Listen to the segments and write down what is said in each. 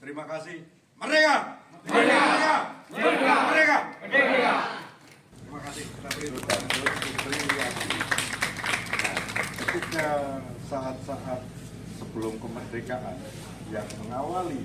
Terima kasih. Merdeka! Merdeka! Merdeka! Merdeka! Merdeka! Terima kasih. Kita beri tepuk tangan. Nah, ketika saat-saat sebelum kemerdekaan yang mengawali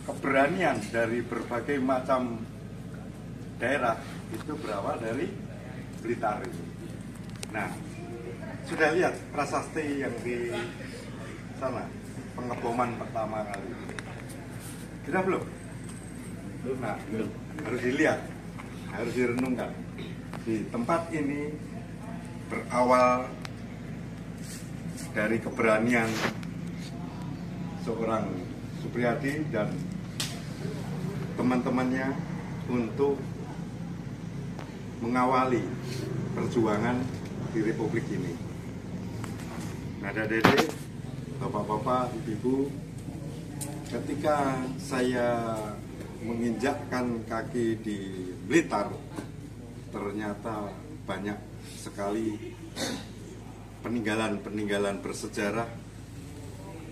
keberanian dari berbagai macam daerah itu berawal dari Blitar. Nah, sudah lihat prasasti yang di sana, pengeboman pertama kali. Sudah belum? Nah, harus dilihat, harus direnungkan. Di tempat ini berawal dari keberanian seorang Supriyadi dan teman-temannya untuk mengawali perjuangan di Republik ini. Nada Dede, bapak-bapak, ibu-ibu, ketika saya menginjakkan kaki di Blitar, ternyata banyak sekali peninggalan-peninggalan bersejarah.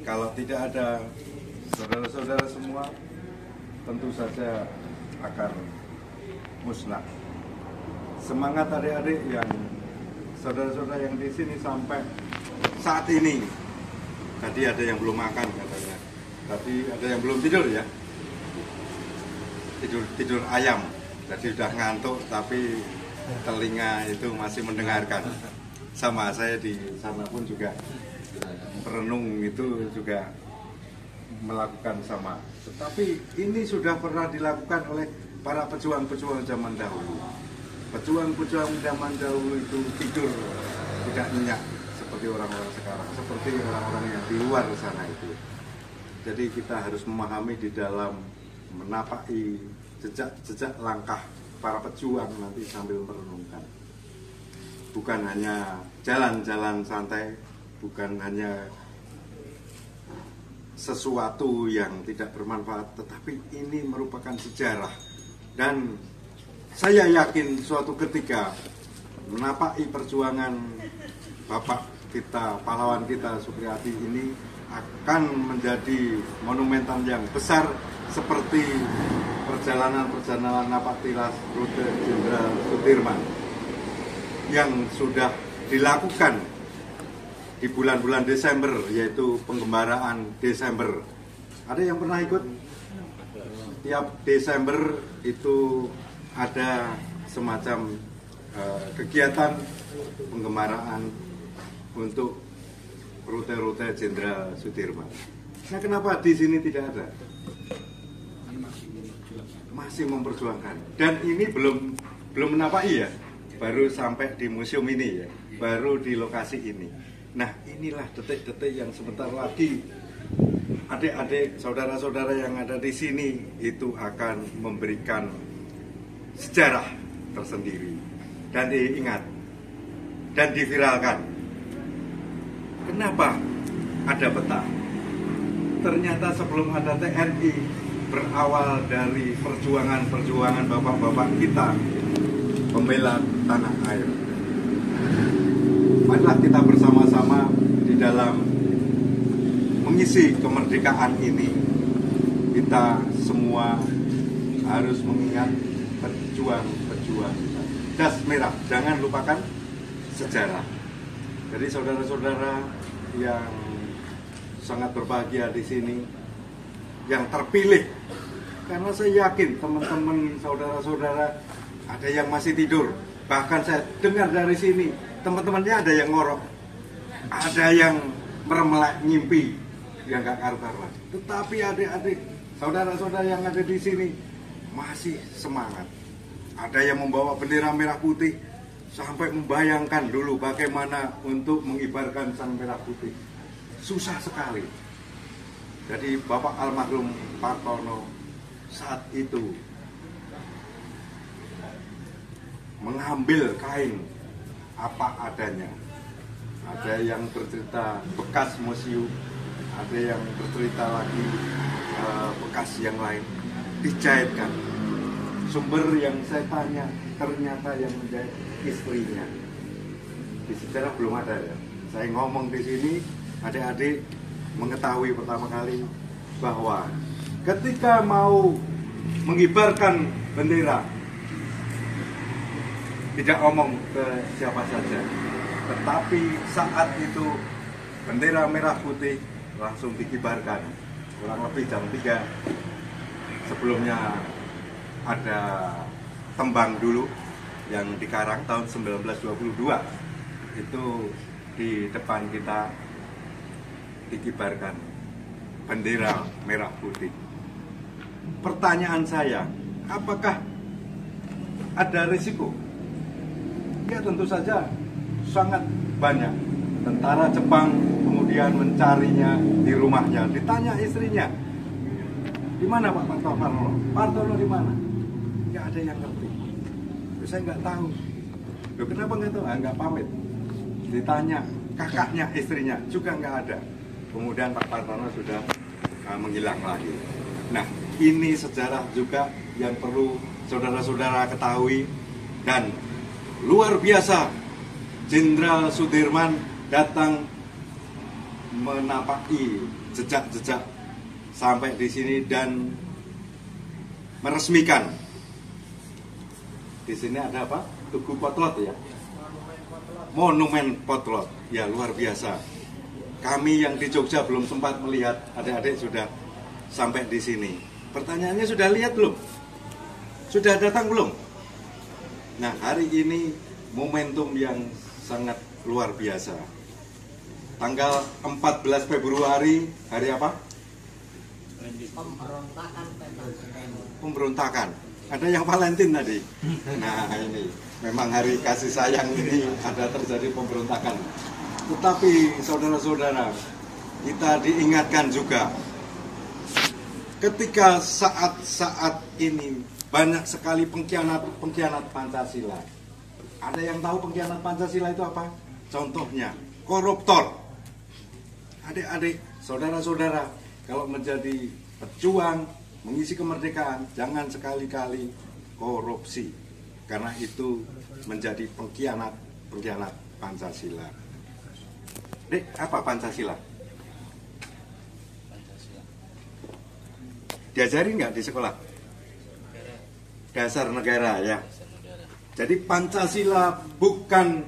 Kalau tidak ada saudara-saudara semua, tentu saja akan musnah. Semangat adik-adik yang saudara-saudara yang di sini sampai saat ini. Tadi ada yang belum makan katanya. Tadi ada yang belum tidur ya. Tidur ayam. Jadi sudah ngantuk tapi telinga itu masih mendengarkan. Sama saya di sana pun juga merenung itu juga melakukan sama. Tetapi ini sudah pernah dilakukan oleh para pejuang-pejuang zaman dahulu. Pejuang-pejuang zaman dahulu itu tidur tidak nyenyak seperti orang-orang sekarang, seperti orang-orang yang di luar sana itu. Jadi kita harus memahami di dalam menapaki jejak-jejak langkah para pejuang nanti sambil merenungkan. Bukan hanya jalan-jalan santai, bukan hanya sesuatu yang tidak bermanfaat, tetapi ini merupakan sejarah. Dan saya yakin suatu ketika menapaki perjuangan Bapak kita, pahlawan kita Supriyadi ini akan menjadi monumental yang besar seperti perjalanan napak tilas rute Jenderal Sudirman yang sudah dilakukan di bulan-bulan Desember, yaitu penggembaraan Desember. Ada yang pernah ikut? Tiap Desember itu ada semacam kegiatan penggembaraan untuk rute-rute Jenderal Sudirman. Nah, kenapa di sini tidak ada? Masih memperjuangkan. Dan ini belum menapaki ya, baru sampai di museum ini ya, baru di lokasi ini. Nah, inilah detik-detik yang sebentar lagi adik-adik, saudara-saudara yang ada di sini itu akan memberikan sejarah tersendiri dan diingat dan diviralkan. Kenapa ada peta? Ternyata sebelum ada TNI, berawal dari perjuangan-perjuangan bapak-bapak kita pembela tanah air. Marilah kita bersama-sama di dalam mengisi kemerdekaan ini. Kita semua harus mengingat pejuang-pejuang das merah. Jangan lupakan sejarah. Jadi saudara-saudara yang sangat berbahagia di sini, yang terpilih, karena saya yakin teman-teman saudara-saudara ada yang masih tidur. Bahkan saya dengar dari sini teman-temannya ada yang ngorok, ada yang meremelek ngimpi yang gak karu-karuan. Tetapi adik-adik, saudara-saudara yang ada di sini masih semangat. Ada yang membawa bendera merah putih sampai membayangkan dulu bagaimana untuk mengibarkan sang merah putih. Susah sekali. Jadi Bapak almarhum Pak Tono saat itu mengambil kain apa adanya. Ada yang bercerita bekas museum, ada yang bercerita lagi bekas yang lain, dijahitkan. Sumber yang saya tanya ternyata yang menjahit istrinya. Di sejarah belum ada ya. Saya ngomong di sini, adik-adik mengetahui pertama kali bahwa ketika mau mengibarkan bendera, tidak omong ke siapa saja, tetapi saat itu bendera merah putih langsung dikibarkan kurang lebih jam 3. Sebelumnya ada tembang dulu yang dikarang tahun 1922, itu di depan kita dikibarkan bendera merah putih. Pertanyaan saya, apakah ada risiko? Ya tentu saja sangat banyak. Tentara Jepang kemudian mencarinya di rumahnya, ditanya istrinya, di mana Pak Partono? Partono di mana? Nggak ada yang ngerti. Saya nggak tahu. Loh, kenapa nggak tahu? Nggak pamit. Ditanya kakaknya, istrinya juga nggak ada. Kemudian Pak Partono sudah menghilang lagi. Nah, ini sejarah juga yang perlu saudara-saudara ketahui. Dan luar biasa, Jenderal Sudirman datang menapaki jejak-jejak sampai di sini dan meresmikan. Di sini ada apa? Tugu Potlot ya. Monumen Potlot. Ya, luar biasa. Kami yang di Jogja belum sempat melihat, adik-adik sudah sampai di sini. Pertanyaannya, sudah lihat belum? Sudah datang belum? Nah, hari ini momentum yang sangat luar biasa. Tanggal 14 Februari, hari apa? Pemberontakan. Ada yang Valentine tadi. Nah, ini memang hari kasih sayang ini ada terjadi pemberontakan. Tetapi saudara-saudara, kita diingatkan juga ketika saat-saat ini banyak sekali pengkhianat Pancasila. Ada yang tahu pengkhianat Pancasila itu apa? Contohnya, koruptor. Adik-adik, saudara-saudara, kalau menjadi pejuang, mengisi kemerdekaan, jangan sekali-kali korupsi. Karena itu menjadi pengkhianat Pancasila. Dek, apa Pancasila? Diajari nggak di sekolah? Dasar negara ya. Jadi Pancasila bukan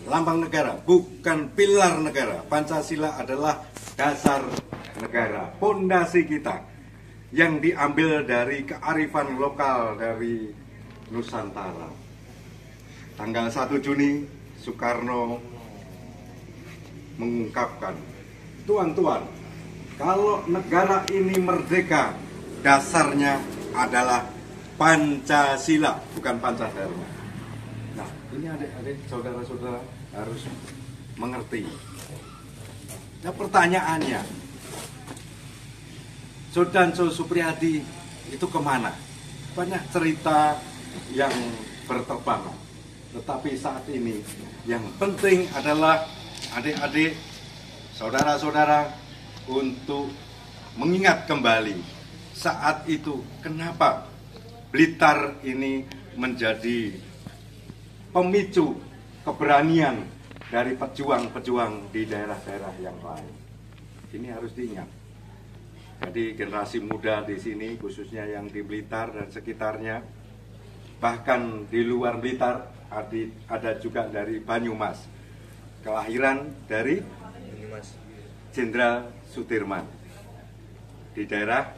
lambang negara, bukan pilar negara. Pancasila adalah dasar negara, pondasi kita yang diambil dari kearifan lokal dari Nusantara. Tanggal 1 Juni Soekarno mengungkapkan, tuan-tuan, kalau negara ini merdeka, dasarnya adalah Pancasila, bukan Pancadharma. Nah, ini adik-adik, saudara-saudara harus mengerti. Nah, pertanyaannya, Sudanso Supriyadi itu kemana? Banyak cerita yang berterbangan. Tetapi saat ini yang penting adalah adik-adik, saudara-saudara, untuk mengingat kembali saat itu kenapa Blitar ini menjadi pemicu keberanian dari pejuang-pejuang di daerah-daerah yang lain. Ini harus diingat. Jadi generasi muda di sini, khususnya yang di Blitar dan sekitarnya, bahkan di luar Blitar, ada juga dari Banyumas. Kelahiran dari Jenderal Sudirman di daerah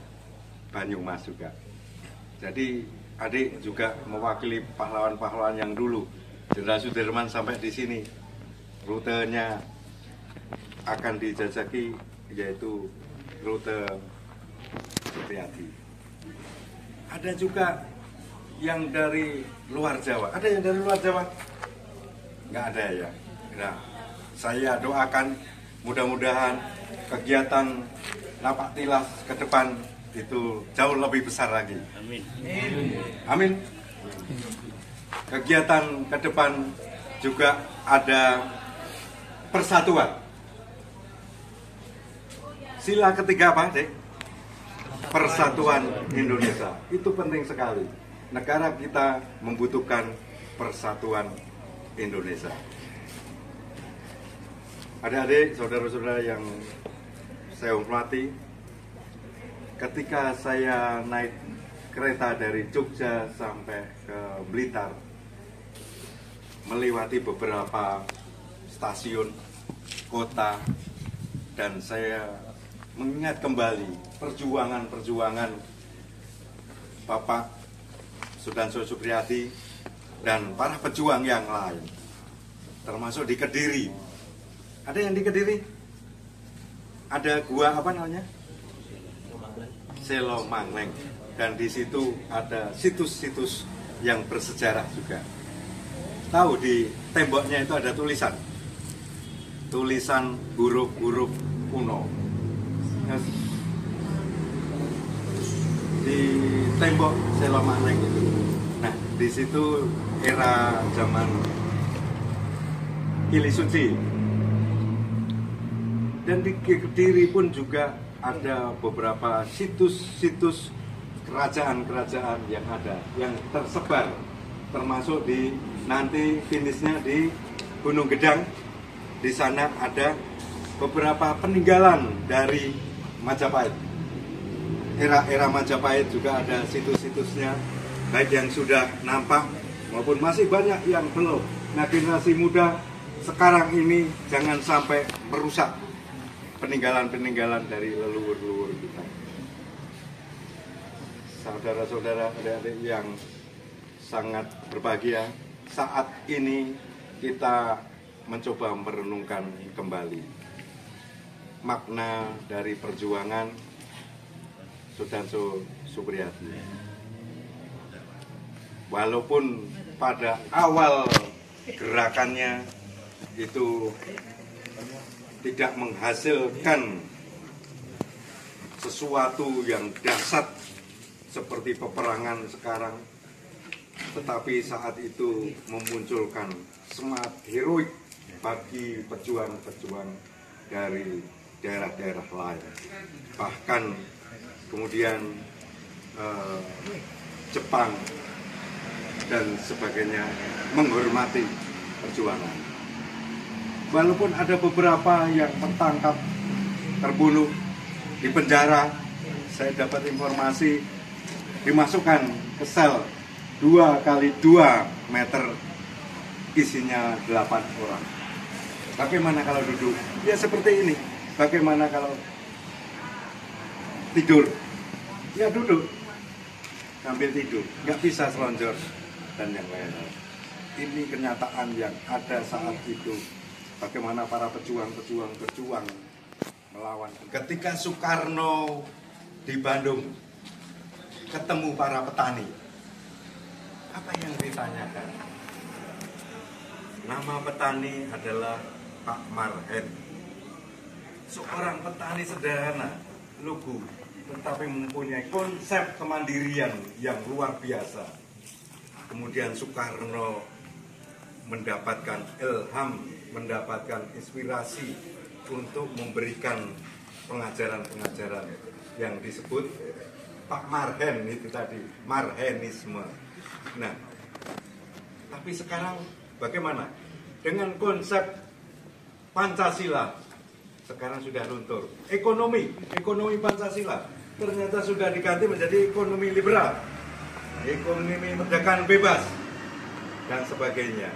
Banyumas juga. Jadi adik juga mewakili pahlawan-pahlawan yang dulu. Jenderal Sudirman sampai di sini, rutenya akan dijajaki, yaitu rute Supriyadi. Ada juga yang dari luar Jawa. Ada yang dari luar Jawa? Nggak ada ya. Nah, saya doakan mudah-mudahan kegiatan Napak Tilas ke depan itu jauh lebih besar lagi. Amin. Amin. Kegiatan ke depan juga ada persatuan. Sila ketiga apa, Dek? Persatuan Indonesia. Itu penting sekali. Negara kita membutuhkan persatuan Indonesia. Adik-adik, saudara-saudara yang saya hormati, ketika saya naik kereta dari Jogja sampai ke Blitar, melewati beberapa stasiun kota, dan saya mengingat kembali perjuangan-perjuangan Bapak Sudhanso Suphriyadi dan para pejuang yang lain, termasuk di Kediri. Ada yang di Kediri? Ada gua apa namanya? Selo Mangleng. Dan di situ ada situs-situs yang bersejarah juga. Tahu di temboknya itu ada tulisan huruf-huruf kuno. Di tembok Selo Mangleng itu. Nah, di situ era zaman Kili Suci. Dan di Kediri pun juga ada beberapa situs-situs kerajaan-kerajaan yang ada, yang tersebar, termasuk di nanti finishnya di Gunung Gedang. Di sana ada beberapa peninggalan dari Majapahit. Era Majapahit juga ada situs-situsnya, baik yang sudah nampak maupun masih banyak yang belum. Nah, generasi muda sekarang ini jangan sampai merusak peninggalan-peninggalan dari leluhur-leluhur kita. Saudara-saudara, adik-adik yang sangat berbahagia, saat ini kita mencoba merenungkan kembali makna dari perjuangan Sudhanso Suphriyadi. Walaupun pada awal gerakannya itu tidak menghasilkan sesuatu yang dahsyat seperti peperangan sekarang, tetapi saat itu memunculkan semangat heroik bagi pejuang-pejuang dari daerah-daerah lain. Bahkan kemudian Jepang dan sebagainya menghormati perjuangan. Walaupun ada beberapa yang tertangkap, terbunuh, di penjara, saya dapat informasi dimasukkan ke sel 2 kali 2 meter, isinya 8 orang. Bagaimana kalau duduk? Ya seperti ini. Bagaimana kalau tidur? Ya duduk, sambil tidur, nggak bisa selonjor dan yang lain-lain. Ini kenyataan yang ada saat itu. Bagaimana para pejuang melawan. Ketika Soekarno di Bandung ketemu para petani, apa yang ditanyakan? Nama petani adalah Pak Marhen. Seorang petani sederhana, lugu, tetapi mempunyai konsep kemandirian yang luar biasa. Kemudian Soekarno mendapatkan ilham, mendapatkan inspirasi untuk memberikan pengajaran-pengajaran yang disebut Pak Marhen itu tadi, Marhenisme. Nah, tapi sekarang bagaimana? Dengan konsep Pancasila, sekarang sudah luntur. Ekonomi Pancasila ternyata sudah diganti menjadi ekonomi liberal, ekonomi perdagangan bebas, dan sebagainya.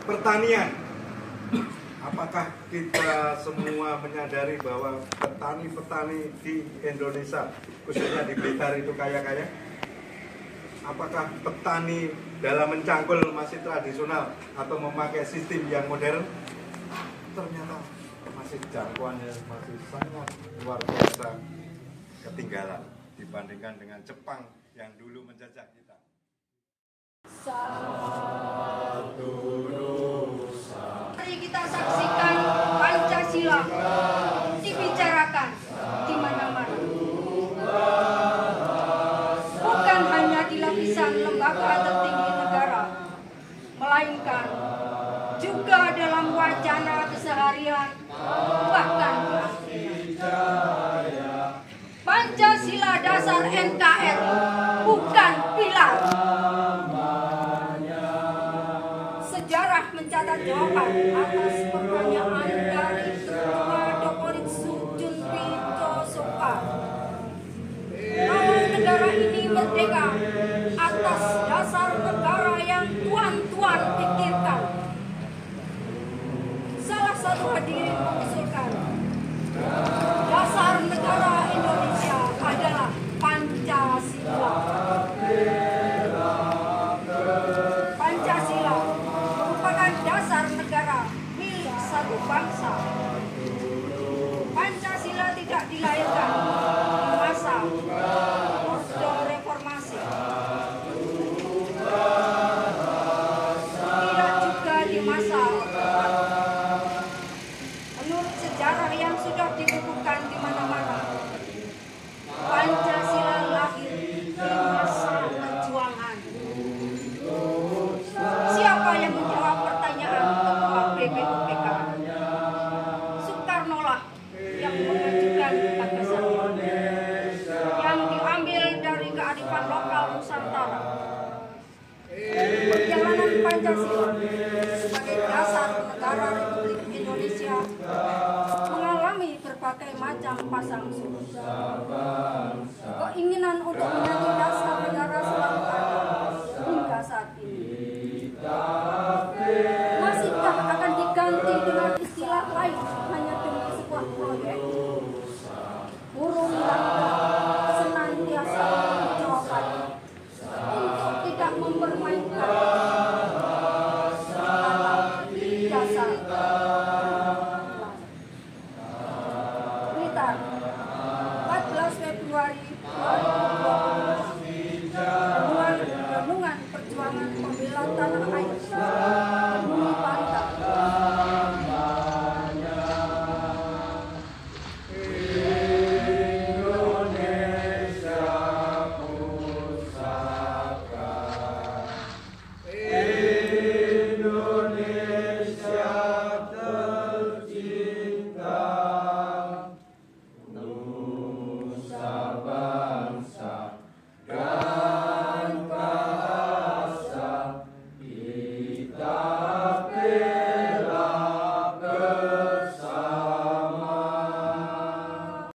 Pertanian, apakah kita semua menyadari bahwa petani-petani di Indonesia, khususnya di Blitar itu kaya-kaya? Apakah petani dalam mencangkul masih tradisional atau memakai sistem yang modern? Ternyata masih jangkauannya masih sangat luar biasa ketinggalan dibandingkan dengan Jepang yang dulu menjajah kita. Mari kita saksikan Pancasila dibicarakan di mana-mana. Bukan hanya di lapisan lembaga tertinggi negara, melainkan juga dalam wacana keseharian, bahkan di Pancasila dasar NKRI bukan pilar. Sejarah mencatat jawaban atas pertanyaan dari Ketua Doporit Sujun semacam pasang surut. Keinginan untuk menjadi dasar negara selalu ada hingga saat ini. Masihkah akan diganti dengan istilah lain hanya demi sebuah proyek? Burung langka senantiasa menjawab untuk tidak mempermainkan dasar. Blitar, 14 Februari 2020.